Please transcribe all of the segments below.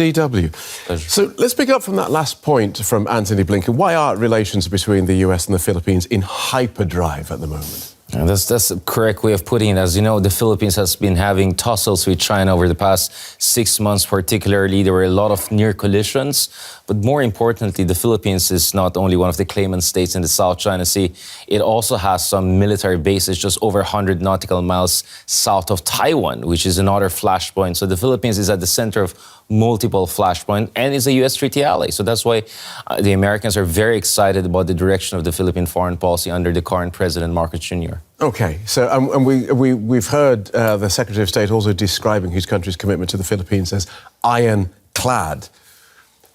DW. So let's pick up from that last point from Antony Blinken. Why are relations between the US and the Philippines in hyperdrive at the moment? That's a correct way of putting it. As you know, the Philippines has been having tussles with China over the past 6 months particularly. There were a lot of near collisions. But more importantly, the Philippines is not only one of the claimant states in the South China Sea, it also has some military bases just over 100 nautical miles south of Taiwan, which is another flashpoint. So the Philippines is at the center of multiple flashpoints and is a U.S. treaty ally. So that's why the Americans are very excited about the direction of the Philippine foreign policy under the current President Marcos Jr. OK, so and we've heard the Secretary of State also describing his country's commitment to the Philippines as ironclad.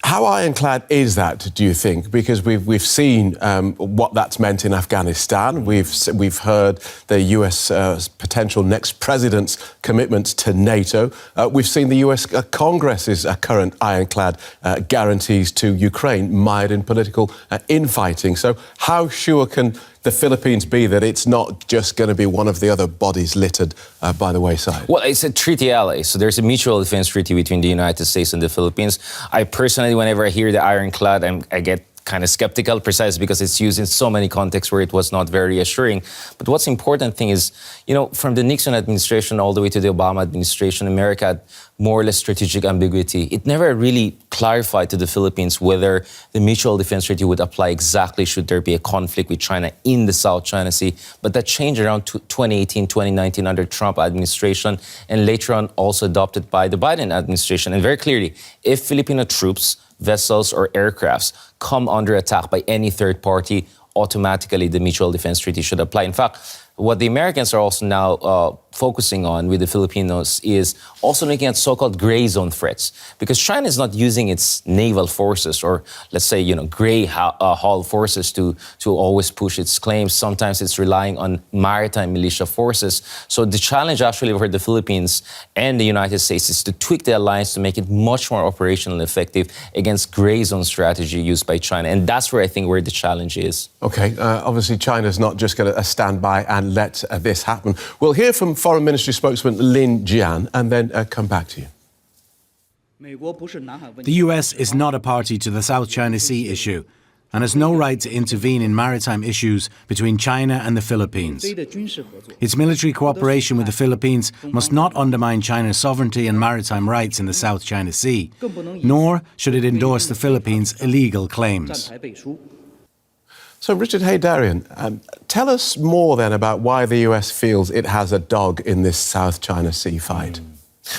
How ironclad is that, do you think? Because we've seen what that's meant in Afghanistan. We've heard the US potential next president's commitment to NATO. We've seen the US Congress's current ironclad guarantees to Ukraine mired in political infighting. So how sure can the Philippines be that it's not just going to be one of the other bodies littered by the wayside? Well, it's a treaty ally. So there's a mutual defense treaty between the United States and the Philippines. I personally, whenever I hear the ironclad, I get kind of skeptical, precisely because it's used in so many contexts where it was not very assuring. But what's important thing is, you know, from the Nixon administration all the way to the Obama administration, America had more or less strategic ambiguity. It never really clarified to the Philippines whether the mutual defense treaty would apply exactly should there be a conflict with China in the South China Sea. But that changed around 2018, 2019 under Trump administration, and later on also adopted by the Biden administration. And very clearly, if Filipino troops, vessels or aircrafts come under attack by any third party, automatically the mutual defense treaty should apply. In fact, what the Americans are also now focusing on with the Filipinos is also looking at so-called gray zone threats, because China is not using its naval forces or, let's say, gray hull forces to always push its claims. Sometimes it's relying on maritime militia forces. So the challenge actually for the Philippines and the United States is to tweak the alliance to make it much more operationally effective against gray zone strategy used by China. And that's where I think where the challenge is. OK, obviously China's not just going to stand by and let this happen. We'll hear from Foreign Ministry spokesman Lin Jian and then come back to you. The US is not a party to the South China Sea issue and has no right to intervene in maritime issues between China and the Philippines. Its military cooperation with the Philippines must not undermine China's sovereignty and maritime rights in the South China Sea, nor should it endorse the Philippines' illegal claims. So, Richard Haydarian, tell us more then about why the US feels it has a dog in this South China Sea fight.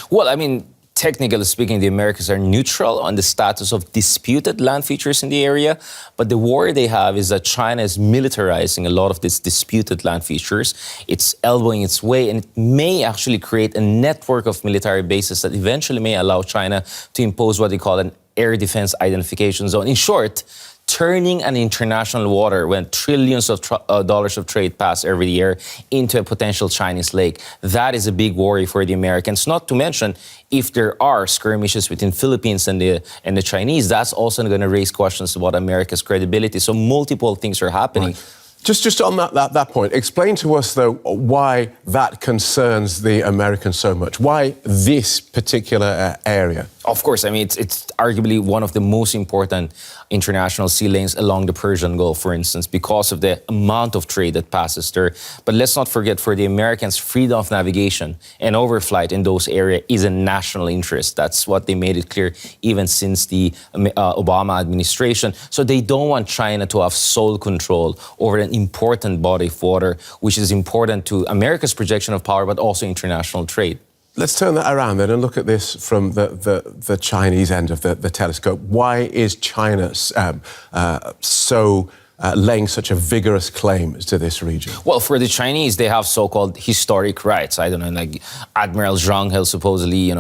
Well, I mean, technically speaking, the Americans are neutral on the status of disputed land features in the area. But the worry they have is that China is militarizing a lot of these disputed land features. It's elbowing its way, and it may actually create a network of military bases that eventually may allow China to impose what they call an air defense identification zone. In short, turning an international water when trillions of dollars of trade pass every year into a potential Chinese lake. That is a big worry for the Americans. Not to mention, if there are skirmishes between Philippines and the Chinese, that's also going to raise questions about America's credibility. So multiple things are happening. Right. Just on that point, explain to us, though, why that concerns the Americans so much. Why this particular area? Of course, I mean, it's arguably one of the most important international sea lanes along the Persian Gulf, for instance, because of the amount of trade that passes there. But let's not forget, for the Americans, freedom of navigation and overflight in those areas is a national interest. That's what they made it clear even since the Obama administration. So they don't want China to have sole control over an important body of water, which is important to America's projection of power, but also international trade. Let's turn that around then and look at this from the Chinese end of the telescope. Why is China laying such a vigorous claim to this region? Well, for the Chinese, they have so-called historic rights. I don't know, like Admiral Zhang He supposedly,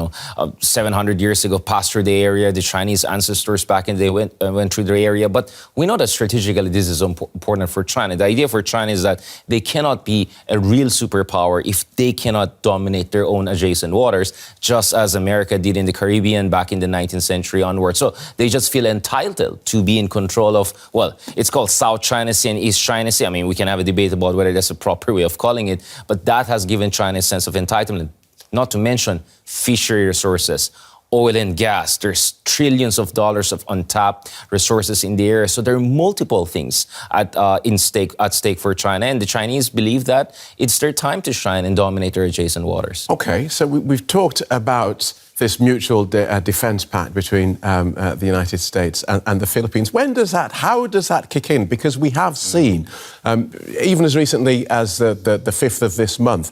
700 years ago passed through the area. The Chinese ancestors back in the day went through the area. But we know that strategically this is important for China. The idea for China is that they cannot be a real superpower if they cannot dominate their own adjacent waters, just as America did in the Caribbean back in the 19th century onward. So they just feel entitled to be in control of, well, it's called South China Sea and East China Sea. I mean, we can have a debate about whether that's a proper way of calling it, but that has given China a sense of entitlement. Not to mention fishery resources, oil and gas. There's trillions of dollars of untapped resources in the area. So there are multiple things at stake for China. And the Chinese believe that it's their time to shine and dominate their adjacent waters. Okay, so we've talked about this mutual defence pact between the United States and the Philippines. How does that kick in? Because we have seen, even as recently as the 5th of this month,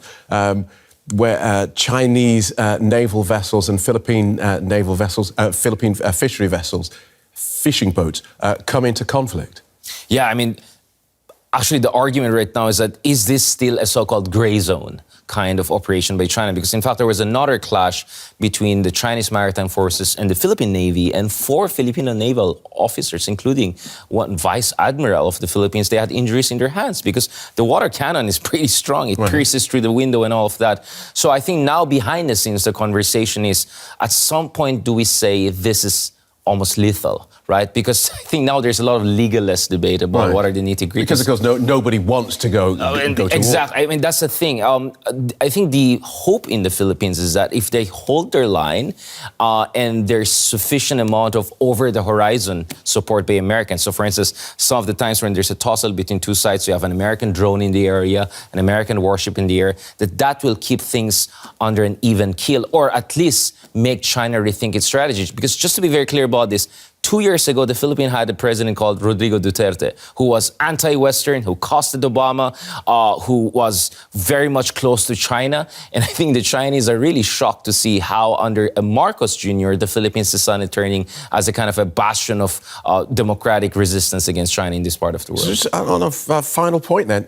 where Chinese naval vessels and Philippine naval vessels, Philippine fishery vessels, fishing boats, come into conflict. Yeah, I mean, actually the argument right now is this still a so-called gray zone kind of operation by China? Because in fact, there was another clash between the Chinese maritime forces and the Philippine Navy, and 4 Filipino naval officers, including one vice admiral of the Philippines, they had injuries in their hands because the water cannon is pretty strong. It pierces through the window and all of that. So I think now behind the scenes, the conversation is, at some point, do we say this is almost lethal, right? Because I think now there's a lot of legalist debate about what are the nitty-gritties. Because, of course, nobody wants to go to exactly. war. I mean, that's the thing. I think the hope in the Philippines is that if they hold their line and there's sufficient amount of over-the-horizon support by Americans. So, for instance, some of the times when there's a tussle between two sides, you have an American drone in the area, an American warship in the air, that will keep things under an even keel, or at least make China rethink its strategy. Because just to be very clear about this, 2 years ago, the Philippines had a president called Rodrigo Duterte, who was anti-Western, who costed Obama, who was very much close to China. And I think the Chinese are really shocked to see how under Marcos Jr., the Philippines is suddenly turning as a kind of a bastion of democratic resistance against China in this part of the world. So just on a final point then,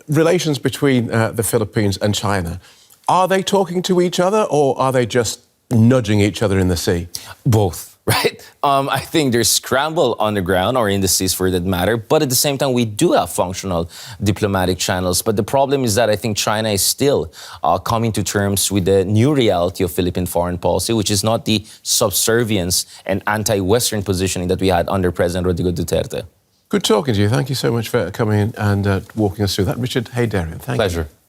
relations between the Philippines and China, are they talking to each other or are they just nudging each other in the sea? Both. Right? I think there's scramble on the ground or in the seas for that matter. But at the same time, we do have functional diplomatic channels. But the problem is that I think China is still coming to terms with the new reality of Philippine foreign policy, which is not the subservience and anti-Western positioning that we had under President Rodrigo Duterte. Good talking to you. Thank you so much for coming in and walking us through that. Richard Haydarian, thank you. Pleasure.